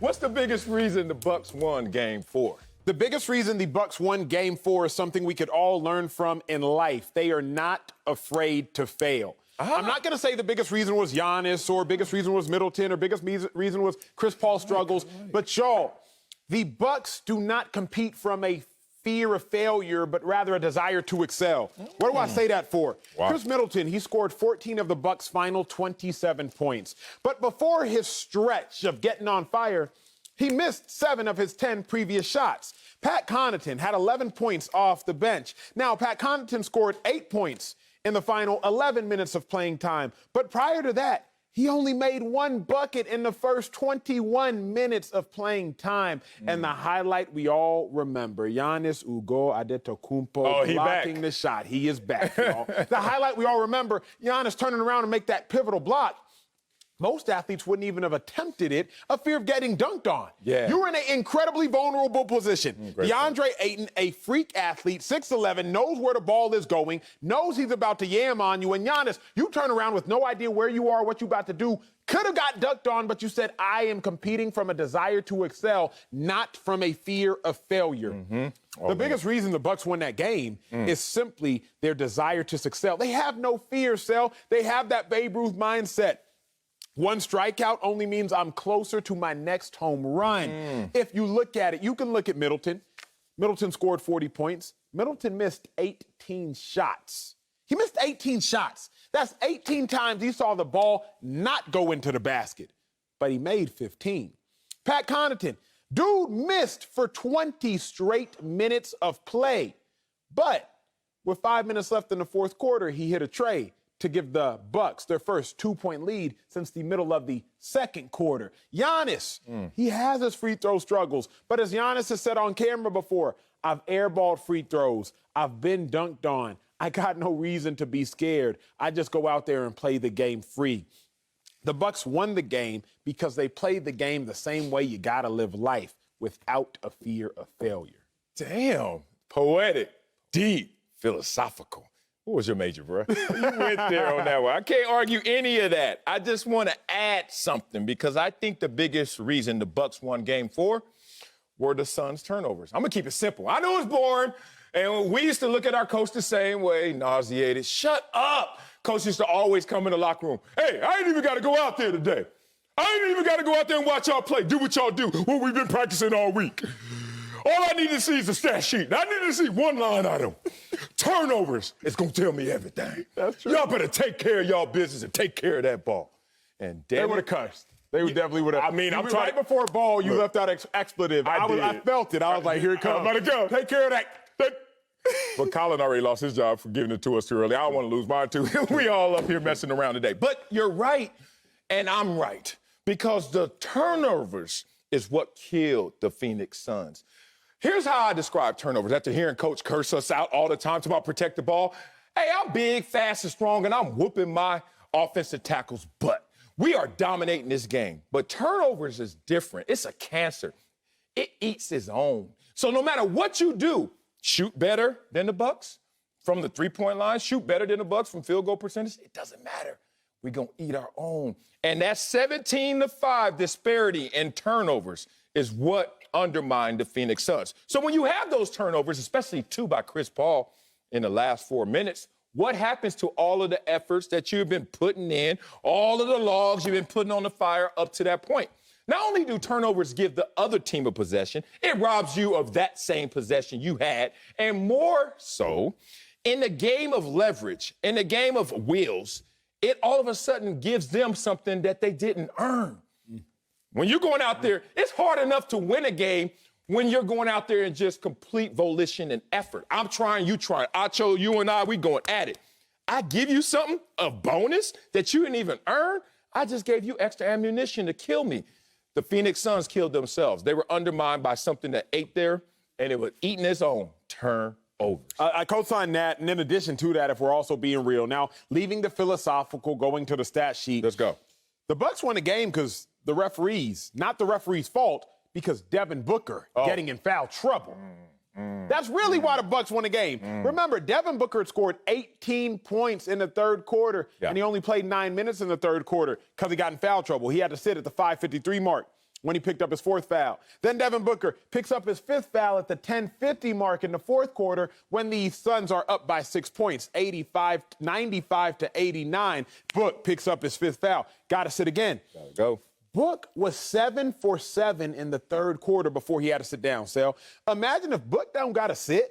What's the biggest reason the Bucks won Game 4? The biggest reason the Bucks won Game 4 is something we could all learn from in life. They are not afraid to fail. I'm not going to say the biggest reason was Giannis or biggest reason was Middleton or biggest reason was Chris Paul's struggles. But y'all, the Bucks do not compete from a fear of failure, but rather a desire to excel. What do I say that for? Wow. Chris Middleton, he scored 14 of the Bucks' final 27 points. But before his stretch of getting on fire, he missed 7 of his 10 previous shots. Pat Connaughton had 11 points off the bench. Now, Pat Connaughton scored 8 points in the final 11 minutes of playing time. But prior to that, he only made 1 bucket in the first 21 minutes of playing time. And the highlight we all remember, Giannis Antetokounmpo blocking the shot. He is back, y'all. The highlight we all remember, Giannis turning around to make that pivotal block. Most athletes wouldn't even have attempted it, a fear of getting dunked on. Yeah. You're in an incredibly vulnerable position. DeAndre Ayton, a freak athlete, 6'11", knows where the ball is going, knows he's about to yam on you. And Giannis, you turn around with no idea where you are, what you're about to do. Could have got dunked on, but you said, I am competing from a desire to excel, not from a fear of failure. The biggest reason the Bucks won that game is simply their desire to excel. They have no fear, Sel. They have that Babe Ruth mindset. 1 strikeout only means I'm closer to my next home run. If you look at it, you can look at Middleton. Middleton scored 40 points. Middleton missed 18 shots. He missed 18 shots. That's 18 times he saw the ball not go into the basket, but he made 15. Pat Connaughton, dude missed for 20 straight minutes of play, but with 5 minutes left in the fourth quarter, he hit a tray to give the Bucks their first 2-point lead since the middle of the second quarter. Giannis, he has his free throw struggles, but as Giannis has said on camera before, I've airballed free throws. I've been dunked on. I got no reason to be scared. I just go out there and play the game free. The Bucks won the game because they played the game the same way you gotta live life, without a fear of failure. Damn. Poetic, deep, philosophical. What was your major, bro? You went there on that one. I can't argue any of that. I just want to add something because I think the biggest reason the Bucks won Game 4 were the Suns' turnovers. I'm going to keep it simple. I know it's boring, and we used to look at our coach the same way, nauseated. Shut up. Coach used to always come in the locker room. Hey, I ain't even got to go out there today. I ain't even got to go out there and watch y'all play. Do what y'all do, what we've been practicing all week. All I need to see is a stat sheet. I need to see one line item. Turnovers is going to tell me everything. That's true. Y'all better take care of y'all business and take care of that ball. And they would have cussed. They would definitely would have. I mean, I'm trying. Right before ball, you left out expletive. I felt it. I was like, here it comes. I'm about to go. Take care of that. But Colin already lost his job for giving it to us too early. I don't want to lose mine too. We all up here messing around today. But you're right, and I'm right. Because the turnovers is what killed the Phoenix Suns. Here's how I describe turnovers. After hearing Coach curse us out all the time about protect the ball, hey, I'm big, fast, and strong, and I'm whooping my offensive tackle's butt. We are dominating this game. But turnovers is different. It's a cancer. It eats its own. So no matter what you do, shoot better than the Bucks from the three-point line, shoot better than the Bucks from field goal percentage. It doesn't matter. We're going to eat our own. And that 17-5 disparity in turnovers is what undermined the Phoenix Suns. So when you have those turnovers, especially 2 by Chris Paul in the last 4 minutes, what happens to all of the efforts that you've been putting in, all of the logs you've been putting on the fire up to that point? Not only do turnovers give the other team a possession, it robs you of that same possession you had, and more so, in the game of leverage, in the game of wheels, it all of a sudden gives them something that they didn't earn. When you're going out there, it's hard enough to win a game when you're going out there in just complete volition and effort. I'm trying, you trying. Acho, you and I, we going at it. I give you something, a bonus that you didn't even earn. I just gave you extra ammunition to kill me. The Phoenix Suns killed themselves. They were undermined by something that ate there, and it was eating its own turnovers. I co-sign that, and in addition to that, if we're also being real. Now, leaving the philosophical, going to the stat sheet. Let's go. The Bucks won the game because the referees, not the referee's fault, because Devin Booker getting in foul trouble. That's really why the Bucks won the game. Remember, Devin Booker had scored 18 points in the third quarter, and he only played 9 minutes in the third quarter because he got in foul trouble. He had to sit at the 5:53 mark. when he picked up his 4th foul. Then Devin Booker picks up his 5th foul at the 10:50 mark in the 4th quarter when the Suns are up by 6 points, 95 to 89. Book picks up his 5th foul. Got to sit again. Gotta go. Book was 7 for 7 in the 3rd quarter before he had to sit down, Sal. Imagine if Book don't got to sit.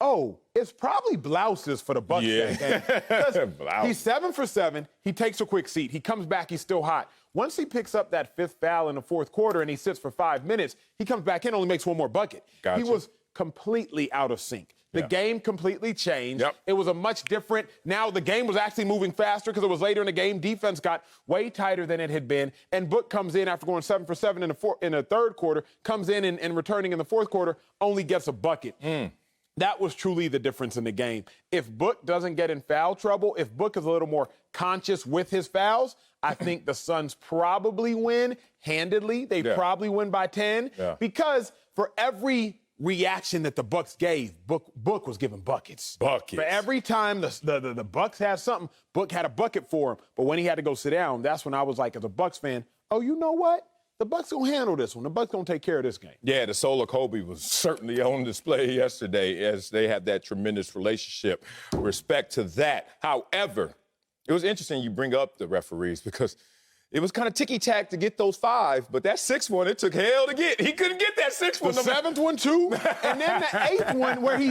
Oh, it's probably blouses for the Bucks that game. He's 7 for 7. He takes a quick seat. He comes back. He's still hot. Once he picks up that 5th foul in the 4th quarter and he sits for 5 minutes, he comes back in, only makes one more bucket. Gotcha. He was completely out of sync. The game completely changed. Yep. It was a much different. Now the game was actually moving faster because it was later in the game. Defense got way tighter than it had been. And Book comes in after going 7 for 7 in the 3rd quarter, comes in and returning in the 4th quarter, only gets a bucket. That was truly the difference in the game. If Book doesn't get in foul trouble, if Book is a little more conscious with his fouls, I think the Suns probably win handedly. They probably win by 10 because for every reaction that the Bucks gave, Book was giving buckets. For every time the Bucks had something, Book had a bucket for him. But when he had to go sit down, that's when I was like, as a Bucks fan, oh, you know what? The Bucks gonna handle this one. The Bucks gonna take care of this game. Yeah, the soul of Kobe was certainly on display yesterday as they have that tremendous relationship. Respect to that. However, it was interesting you bring up the referees because it was kind of ticky-tack to get those 5, but that 6th one, it took hell to get. He couldn't get that 6th one. The 7th one, too, and then the 8th one where he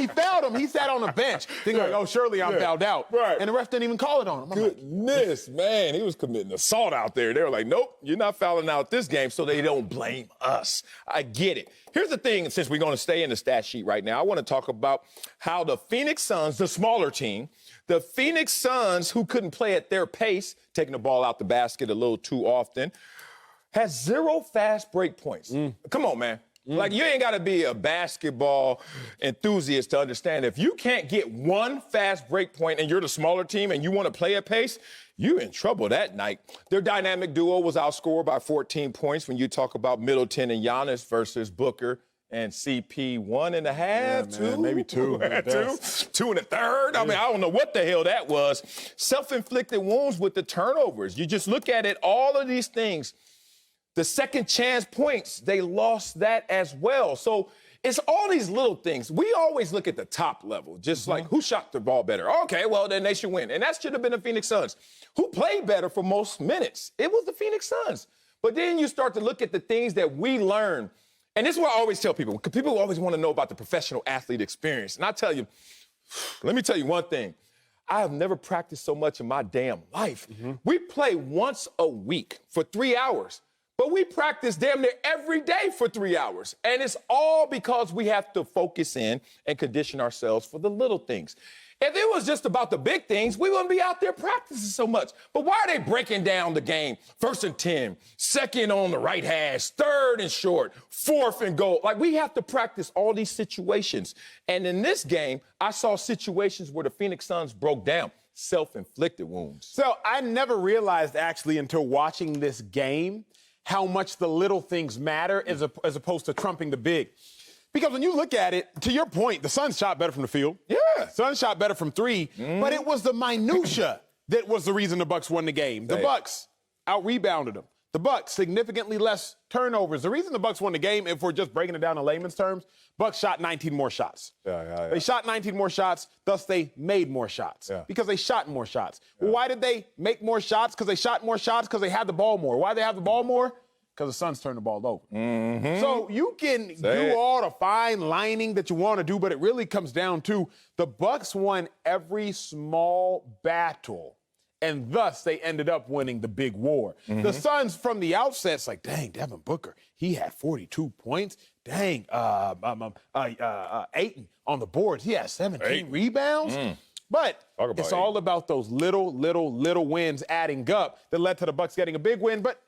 fouled him. He sat on the bench thinking, like, oh, surely I'm fouled out. Right. And the ref didn't even call it on him. Goodness, man, he was committing assault out there. They were like, nope, you're not fouling out this game, so they don't blame us. I get it. Here's the thing, since we're going to stay in the stat sheet right now, I want to talk about how the Phoenix Suns, the smaller team, the Phoenix Suns, who couldn't play at their pace, taking the ball out the basket a little too often, has 0 fast break points. Come on, man. Like, you ain't got to be a basketball enthusiast to understand if you can't get 1 fast break point and you're the smaller team and you want to play at pace, you're in trouble that night. Their dynamic duo was outscored by 14 points when you talk about Middleton and Giannis versus Booker and CP 1.5, 2, maybe 2. 2 1/3. I mean, I don't know what the hell that was. Self-inflicted wounds with the turnovers. You just look at it, all of these things. The second chance points, they lost that as well. So it's all these little things. We always look at the top level, just like who shot the ball better. Okay, well, then they should win. And that should have been the Phoenix Suns. Who played better for most minutes? It was the Phoenix Suns. But then you start to look at the things that we learned. And this is what I always tell people, because people always want to know about the professional athlete experience. And I tell you, let me tell you one thing. I have never practiced so much in my damn life. We play once a week for 3 hours, but we practice damn near every day for 3 hours. And it's all because we have to focus in and condition ourselves for the little things. If it was just about the big things, we wouldn't be out there practicing so much. But why are they breaking down the game? 1st and 10, 2nd on the right hash, 3rd and short, 4th and goal. Like, we have to practice all these situations. And in this game, I saw situations where the Phoenix Suns broke down, self-inflicted wounds. So I never realized, actually, until watching this game, how much the little things matter as opposed to trumping the big. Because when you look at it, to your point, the Suns shot better from the field. Yeah. Suns shot better from 3, but it was the minutia that was the reason the Bucks won the game. The Bucks out-rebounded them. The Bucks significantly less turnovers. The reason the Bucks won the game, if we're just breaking it down in layman's terms, Bucks shot 19 more shots. They shot 19 more shots, thus they made more shots because they shot more shots. Well, why did they make more shots? Because they shot more shots because they had the ball more. Why did they have the ball more? Because the Suns turned the ball over. So you can do all the fine lining that you want to do, but it really comes down to the Bucks won every small battle, and thus they ended up winning the big war. The Suns, from the outset, it's like, dang, Devin Booker, he had 42 points. Dang, Ayton on the boards, he had 17 rebounds. But it's all about those little wins adding up that led to the Bucks getting a big win. But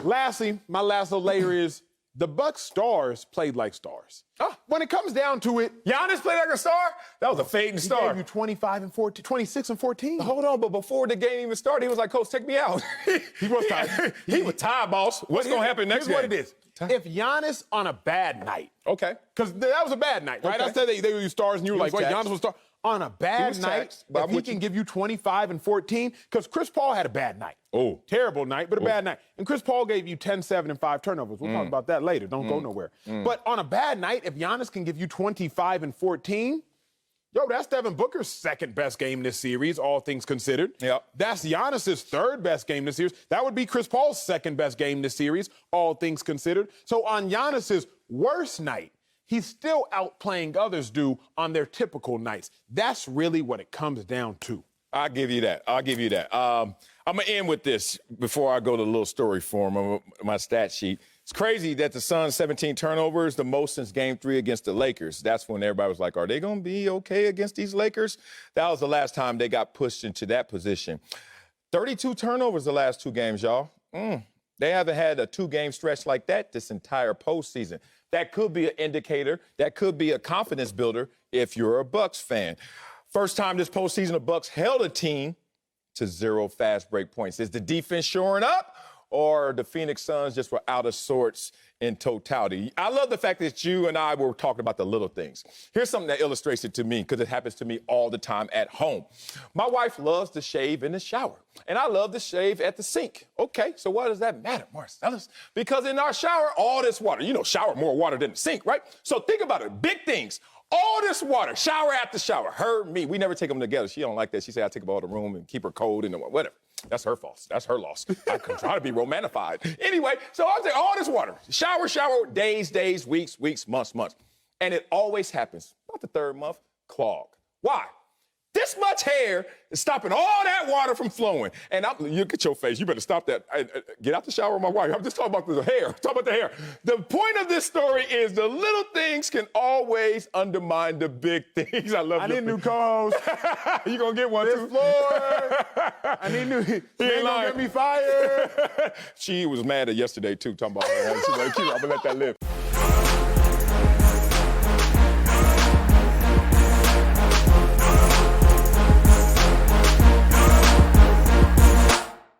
lastly, my last little layer is the Bucks stars played like stars. When it comes down to it, Giannis played like a star? That was a fading star. He gave you 25 and 14, 26 and 14. Hold on, but before the game even started, he was like, Coach, take me out. He was tired. He was tired, boss. What's going to happen next game? Here's what it is. If Giannis on a bad night, because that was a bad night, right? I said they were stars, and you were like, wait, Giannis was a star. On a bad was night, taxed, but if I'm he with can you. give you 25 and 14, because Chris Paul had a bad night. Oh. Terrible night, but a bad night. And Chris Paul gave you 10, 7, and 5 turnovers. We'll talk about that later. Don't go nowhere. But on a bad night, if Giannis can give you 25 and 14, yo, that's Devin Booker's second best game this series, all things considered. Yep. That's Giannis's third best game this series. That would be Chris Paul's second best game this series, all things considered. So on Giannis's worst night, he's still outplaying others do on their typical nights. That's really what it comes down to. I'll give you that. I'm going to end with this before I go to the little story form of my stat sheet. It's crazy that the Suns' 17 turnovers, the most since Game 3 against the Lakers. That's when everybody was like, are they going to be okay against these Lakers? That was the last time they got pushed into that position. 32 turnovers the last 2 games, y'all. They haven't had a 2-game stretch like that this entire postseason. That could be an indicator. That could be a confidence builder if you're a Bucks fan. First time this postseason, the Bucks held a team to 0 fast break points. Is the defense shoring up, or the Phoenix Suns just were out of sorts in totality? I love the fact that you and I were talking about the little things. Here's something that illustrates it to me, because it happens to me all the time at home. My wife loves to shave in the shower, and I love to shave at the sink. Okay, so why does that matter, Marcellus? Because in our shower, all this water, shower more water than the sink, right? So think about it, big things. All this water, shower after shower, her, me, we never take them together. She don't like that. She said I take them all to the room and keep her cold and whatever. That's her fault. That's her loss. I can try to be romanified. Anyway, so I take all this water, shower, days, weeks, months. And it always happens, about the 3rd month, clog. Why? This much hair is stopping all that water from flowing. And you look at your face. You better stop that. Get out the shower with my wife. I'm just talking about the hair. Talk about the hair. The point of this story is the little things can always undermine the big things. I need a new co-host. You gonna get one too? Floor. I need new. He ain't gonna get me fired. She was mad at yesterday too, talking about her. I'm gonna let that live.